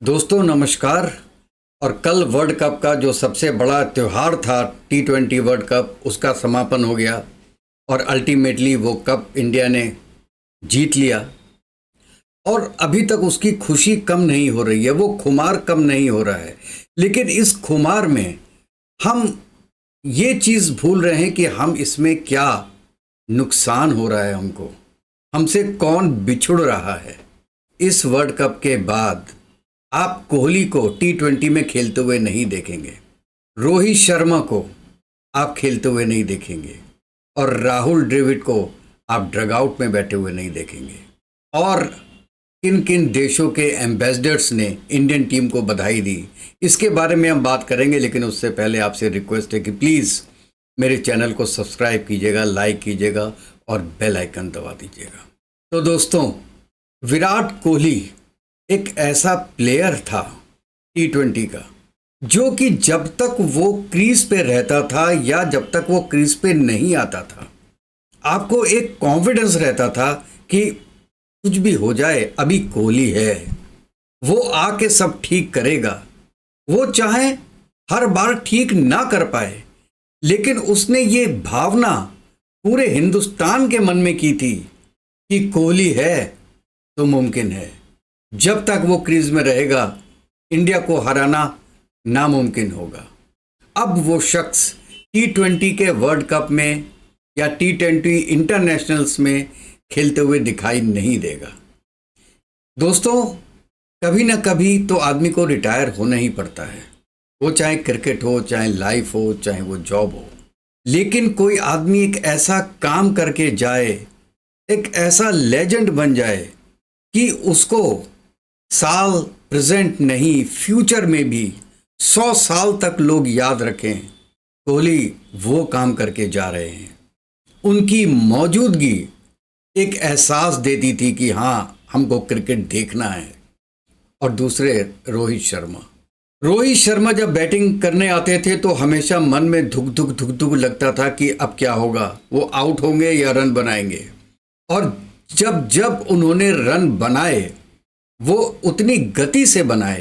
दोस्तों नमस्कार। और कल वर्ल्ड कप का जो सबसे बड़ा त्यौहार था T20 वर्ल्ड कप, उसका समापन हो गया और अल्टीमेटली वो कप इंडिया ने जीत लिया। और अभी तक उसकी खुशी कम नहीं हो रही है, वो खुमार कम नहीं हो रहा है। लेकिन इस खुमार में हम ये चीज़ भूल रहे हैं कि हम इसमें क्या नुकसान हो रहा है, हमसे कौन बिछुड़ रहा है। इस वर्ल्ड कप के बाद आप कोहली को T20 में खेलते हुए नहीं देखेंगे, रोहित शर्मा को आप खेलते हुए नहीं देखेंगे और राहुल द्रविड़ को आप ड्रगआउट में बैठे हुए नहीं देखेंगे। और किन किन देशों के एम्बेसडर्स ने इंडियन टीम को बधाई दी, इसके बारे में हम बात करेंगे। लेकिन उससे पहले आपसे रिक्वेस्ट है कि प्लीज़ मेरे चैनल को सब्सक्राइब कीजिएगा, लाइक कीजिएगा और बेल आइकन दबा दीजिएगा। तो दोस्तों, विराट कोहली एक ऐसा प्लेयर था T20 का, जो कि जब तक वो क्रीज पे रहता था या जब तक वो क्रीज पे नहीं आता था, आपको एक कॉन्फिडेंस रहता था कि कुछ भी हो जाए, अभी कोहली है, वो आके सब ठीक करेगा। वो चाहे हर बार ठीक ना कर पाए, लेकिन उसने ये भावना पूरे हिंदुस्तान के मन में की थी कि कोहली है तो मुमकिन है। जब तक वो क्रीज में रहेगा, इंडिया को हराना नामुमकिन होगा। अब वो शख्स T20 के वर्ल्ड कप में या T20 इंटरनेशनल्स में खेलते हुए दिखाई नहीं देगा। दोस्तों, कभी ना कभी तो आदमी को रिटायर होना ही पड़ता है, वो चाहे क्रिकेट हो, चाहे लाइफ हो, चाहे वो जॉब हो। लेकिन कोई आदमी एक ऐसा काम करके जाए, एक ऐसा लेजेंड बन जाए कि उसको साल प्रेजेंट नहीं, फ्यूचर में भी 100 साल तक लोग याद रखें। कोहली वो काम करके जा रहे हैं। उनकी मौजूदगी एक एहसास देती थी कि हाँ, हमको क्रिकेट देखना है। और दूसरे रोहित शर्मा जब बैटिंग करने आते थे तो हमेशा मन में धुक धुक लगता था कि अब क्या होगा, वो आउट होंगे या रन बनाएंगे। और जब जब उन्होंने रन बनाए, वो उतनी गति से बनाए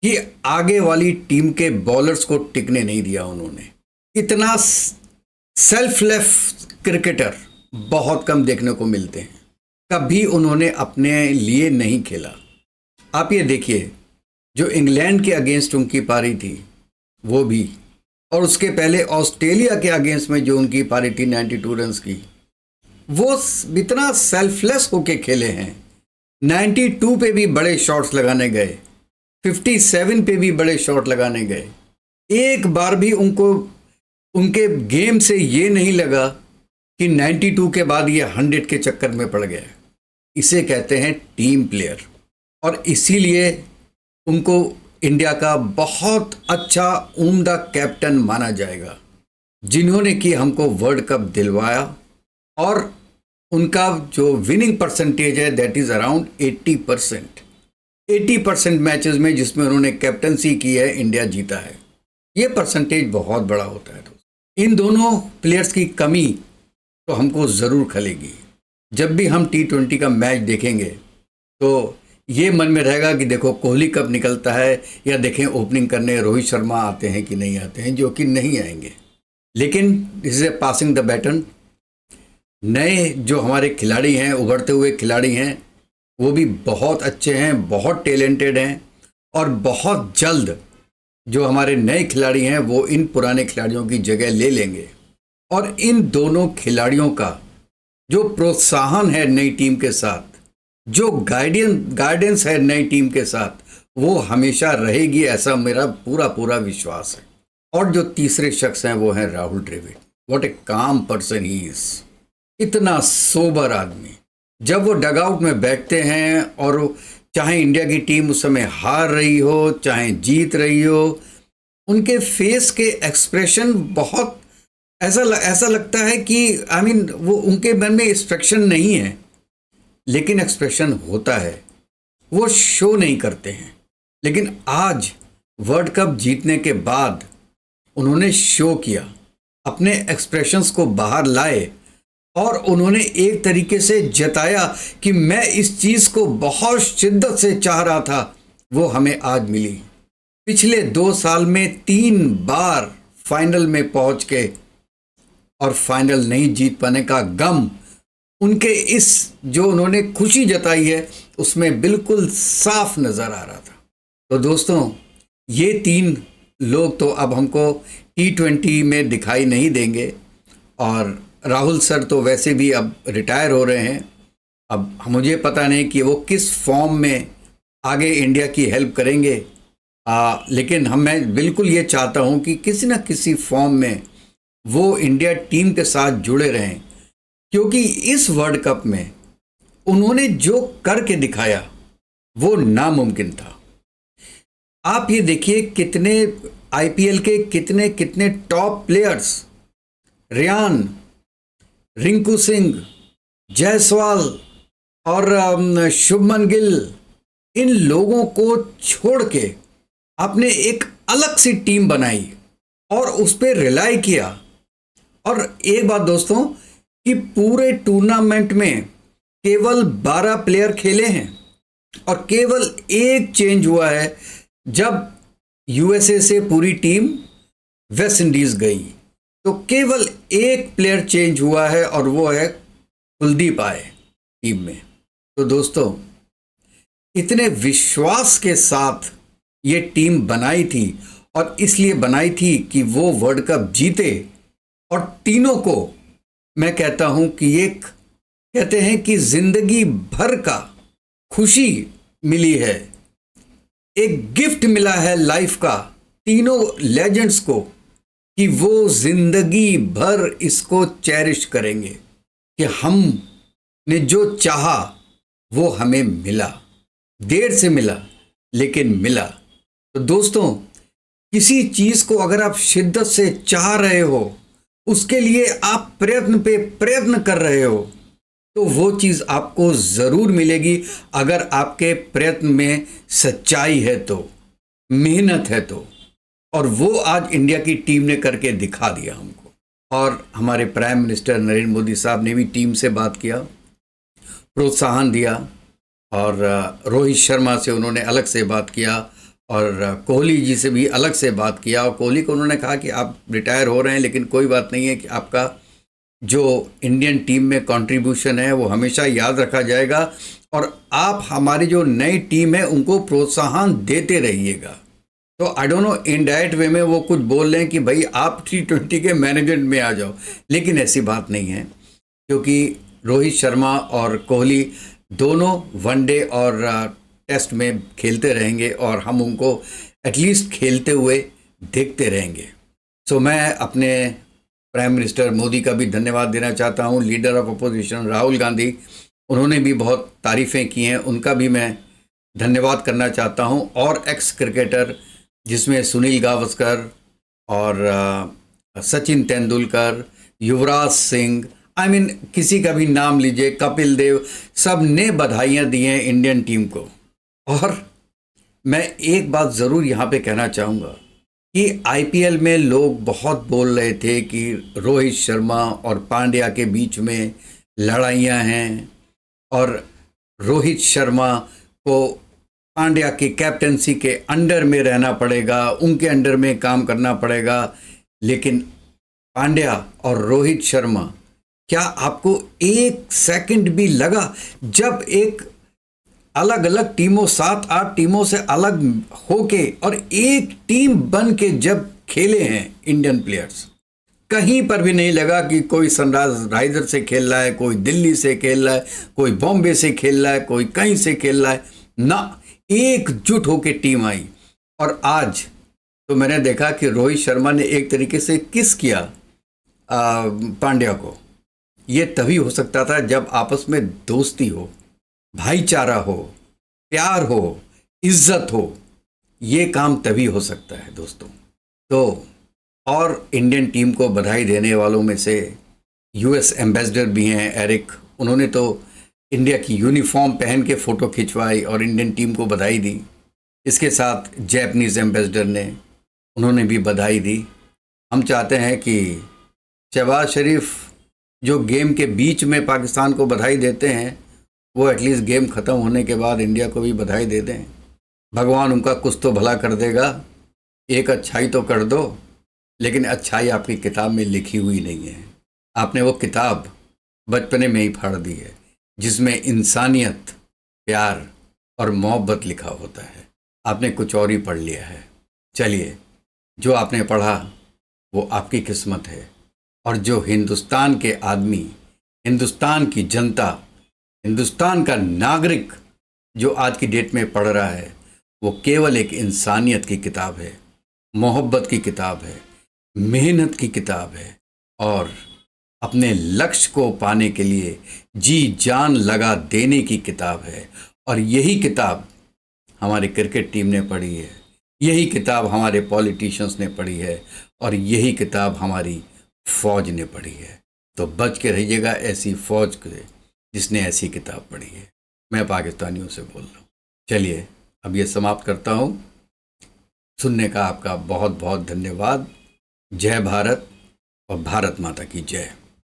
कि आगे वाली टीम के बॉलर्स को टिकने नहीं दिया उन्होंने। इतना सेल्फलेस क्रिकेटर बहुत कम देखने को मिलते हैं। कभी उन्होंने अपने लिए नहीं खेला। आप ये देखिए, जो इंग्लैंड के अगेंस्ट उनकी पारी थी वो भी, और उसके पहले ऑस्ट्रेलिया के अगेंस्ट में जो उनकी पारी थी 92 रन्स की, वो इतना सेल्फलेस होके खेले हैं। 92 पे भी बड़े शॉट्स लगाने गए, 57 पे भी बड़े शॉट लगाने गए। एक बार भी उनके गेम से ये नहीं लगा कि 92 के बाद ये 100 के चक्कर में पड़ गया। इसे कहते हैं टीम प्लेयर। और इसीलिए उनको इंडिया का बहुत अच्छा उम्दा कैप्टन माना जाएगा, जिन्होंने कि हमको वर्ल्ड कप दिलवाया। और उनका जो विनिंग परसेंटेज है दैट इज़ अराउंड 80%। 80% मैचेस में जिसमें उन्होंने कैप्टनसी की है, इंडिया जीता है। ये परसेंटेज बहुत बड़ा होता है। दोस्तों, इन दोनों प्लेयर्स की कमी तो हमको ज़रूर खलेगी। जब भी हम T20 का मैच देखेंगे तो ये मन में रहेगा कि देखो कोहली कब निकलता है, या देखें ओपनिंग करने रोहित शर्मा आते हैं कि नहीं आते हैं, जो कि नहीं आएंगे। लेकिन this is a passing the baton. नए जो हमारे खिलाड़ी हैं, उभरते हुए खिलाड़ी हैं, वो भी बहुत अच्छे हैं, बहुत टैलेंटेड हैं। और बहुत जल्द जो हमारे नए खिलाड़ी हैं वो इन पुराने खिलाड़ियों की जगह ले लेंगे। और इन दोनों खिलाड़ियों का जो प्रोत्साहन है नई टीम के साथ, जो गाइडेंस है नई टीम के साथ, वो हमेशा रहेगी, ऐसा मेरा पूरा विश्वास है। और जो तीसरे शख्स हैं वो हैं Rahul Dravid. What a calm person he is. इतना सोबर आदमी, जब वो डगआउट में बैठते हैं, और चाहे इंडिया की टीम उस समय हार रही हो चाहे जीत रही हो, उनके फेस के एक्सप्रेशन बहुत ऐसा लगता है कि वो उनके मन में एक्सप्रेशन नहीं है, लेकिन एक्सप्रेशन होता है। वो शो नहीं करते हैं। लेकिन आज वर्ल्ड कप जीतने के बाद उन्होंने शो किया, अपने एक्सप्रेशंस को बाहर लाए, और उन्होंने एक तरीके से जताया कि मैं इस चीज़ को बहुत शिद्दत से चाह रहा था, वो हमें आज मिली। पिछले 2 साल में 3 बार फाइनल में पहुंच के और फाइनल नहीं जीत पाने का गम उनके इस जो उन्होंने खुशी जताई है उसमें बिल्कुल साफ नजर आ रहा था। तो दोस्तों, ये 3 लोग तो अब हमको T20 में दिखाई नहीं देंगे और राहुल सर तो वैसे भी अब रिटायर हो रहे हैं। अब मुझे पता नहीं कि वो किस फॉर्म में आगे इंडिया की हेल्प करेंगे, लेकिन मैं बिल्कुल ये चाहता हूँ कि किसी न किसी फॉर्म में वो इंडिया टीम के साथ जुड़े रहें, क्योंकि इस वर्ल्ड कप में उन्होंने जो करके दिखाया वो नामुमकिन था। आप ये देखिए कितने आईपीएल के कितने कितने टॉप प्लेयर्स, रेयान, रिंकू सिंह, जायसवाल और शुभमन गिल, इन लोगों को छोड़ के आपने एक अलग सी टीम बनाई और उस पर रिलाई किया। और एक बात दोस्तों कि पूरे टूर्नामेंट में केवल 12 प्लेयर खेले हैं और केवल एक चेंज हुआ है जब यूएसए से पूरी टीम वेस्ट इंडीज गई, तो केवल एक प्लेयर चेंज हुआ है और वो है कुलदीप आए टीम में। तो दोस्तों, इतने विश्वास के साथ ये टीम बनाई थी और इसलिए बनाई थी कि वो वर्ल्ड कप जीते, और तीनों को मैं कहता हूं कि एक कहते हैं कि जिंदगी भर का खुशी मिली है, एक गिफ्ट मिला है लाइफ का तीनों लेजेंड्स को कि वो जिंदगी भर इसको चेरिश करेंगे कि हमने जो चाहा वो हमें मिला, देर से मिला लेकिन मिला। तो दोस्तों, किसी चीज़ को अगर आप शिद्दत से चाह रहे हो, उसके लिए आप प्रयत्न पे प्रयत्न कर रहे हो, तो वो चीज़ आपको ज़रूर मिलेगी अगर आपके प्रयत्न में सच्चाई है तो, मेहनत है तो। और वो आज इंडिया की टीम ने करके दिखा दिया हमको। और हमारे प्राइम मिनिस्टर नरेंद्र मोदी साहब ने भी टीम से बात किया, प्रोत्साहन दिया, और रोहित शर्मा से उन्होंने अलग से बात किया और कोहली जी से भी अलग से बात किया। और कोहली को उन्होंने कहा कि आप रिटायर हो रहे हैं लेकिन कोई बात नहीं है कि आपका जो इंडियन टीम में कंट्रीब्यूशन है वो हमेशा याद रखा जाएगा और आप हमारी जो नई टीम है उनको प्रोत्साहन देते रहिएगा। तो I don't know, indirect way में वो कुछ बोल रहे हैं कि भाई आप T20 के मैनेजमेंट में आ जाओ, लेकिन ऐसी बात नहीं है, क्योंकि रोहित शर्मा और कोहली दोनों वनडे और टेस्ट में खेलते रहेंगे और हम उनको एटलीस्ट खेलते हुए देखते रहेंगे। सो मैं अपने प्राइम मिनिस्टर मोदी का भी धन्यवाद देना चाहता हूँ। Leader of opposition Rahul Gandhi, उन्होंने भी बहुत तारीफ़ें की हैं, उनका भी मैं धन्यवाद करना चाहता हूँ। और एक्स क्रिकेटर जिसमें सुनील गावस्कर और सचिन तेंदुलकर, युवराज सिंह, किसी का भी नाम लीजिए, कपिल देव, सब ने बधाइयाँ दी हैं इंडियन टीम को। और मैं एक बात ज़रूर यहाँ पे कहना चाहूँगा कि आईपीएल में लोग बहुत बोल रहे थे कि रोहित शर्मा और पांड्या के बीच में लड़ाइयाँ हैं और रोहित शर्मा को पांड्या की कैप्टनसी के अंडर में रहना पड़ेगा, उनके अंडर में काम करना पड़ेगा। लेकिन पांड्या और रोहित शर्मा, क्या आपको एक सेकंड भी लगा जब एक अलग अलग टीमों, 7-8 टीमों से अलग होके और एक टीम बन के जब खेले हैं इंडियन प्लेयर्स, कहीं पर भी नहीं लगा कि कोई सनराइजर से खेल रहा है, कोई दिल्ली से खेल रहा है, कोई बॉम्बे से खेल रहा है, कोई कहीं से खेल रहा है ना, एकजुट होके टीम आई। और आज तो मैंने देखा कि रोहित शर्मा ने एक तरीके से किस किया पांड्या को। ये तभी हो सकता था जब आपस में दोस्ती हो, भाईचारा हो, प्यार हो, इज्जत हो, ये काम तभी हो सकता है दोस्तों। तो और इंडियन टीम को बधाई देने वालों में से यूएस एम्बेसडर भी हैं एरिक, उन्होंने तो इंडिया की यूनिफॉर्म पहन के फ़ोटो खिंचवाई और इंडियन टीम को बधाई दी। इसके साथ जैपनीज़ एम्बेसडर ने, उन्होंने भी बधाई दी। हम चाहते हैं कि शहबाज शरीफ जो गेम के बीच में पाकिस्तान को बधाई देते हैं, वो एटलीस्ट गेम ख़त्म होने के बाद इंडिया को भी बधाई दे दें। भगवान उनका कुछ तो भला कर देगा, एक अच्छाई तो कर दो। लेकिन अच्छाई आपकी किताब में लिखी हुई नहीं है। आपने वो किताब बचपने में ही फाड़ दी है जिसमें इंसानियत, प्यार और मोहब्बत लिखा होता है। आपने कुछ और ही पढ़ लिया है। चलिए, जो आपने पढ़ा वो आपकी किस्मत है, और जो हिंदुस्तान के आदमी, हिंदुस्तान की जनता, हिंदुस्तान का नागरिक जो आज की डेट में पढ़ रहा है, वो केवल एक इंसानियत की किताब है, मोहब्बत की किताब है, मेहनत की किताब है, और अपने लक्ष्य को पाने के लिए जी जान लगा देने की किताब है। और यही किताब हमारी क्रिकेट टीम ने पढ़ी है, यही किताब हमारे पॉलिटिशियंस ने पढ़ी है, और यही किताब हमारी फौज ने पढ़ी है। तो बच के रहिएगा ऐसी फौज के जिसने ऐसी किताब पढ़ी है। मैं पाकिस्तानियों से बोल रहा हूँ। चलिए, अब ये समाप्त करता हूँ। सुनने का आपका बहुत बहुत धन्यवाद। जय भारत और भारत माता की जय।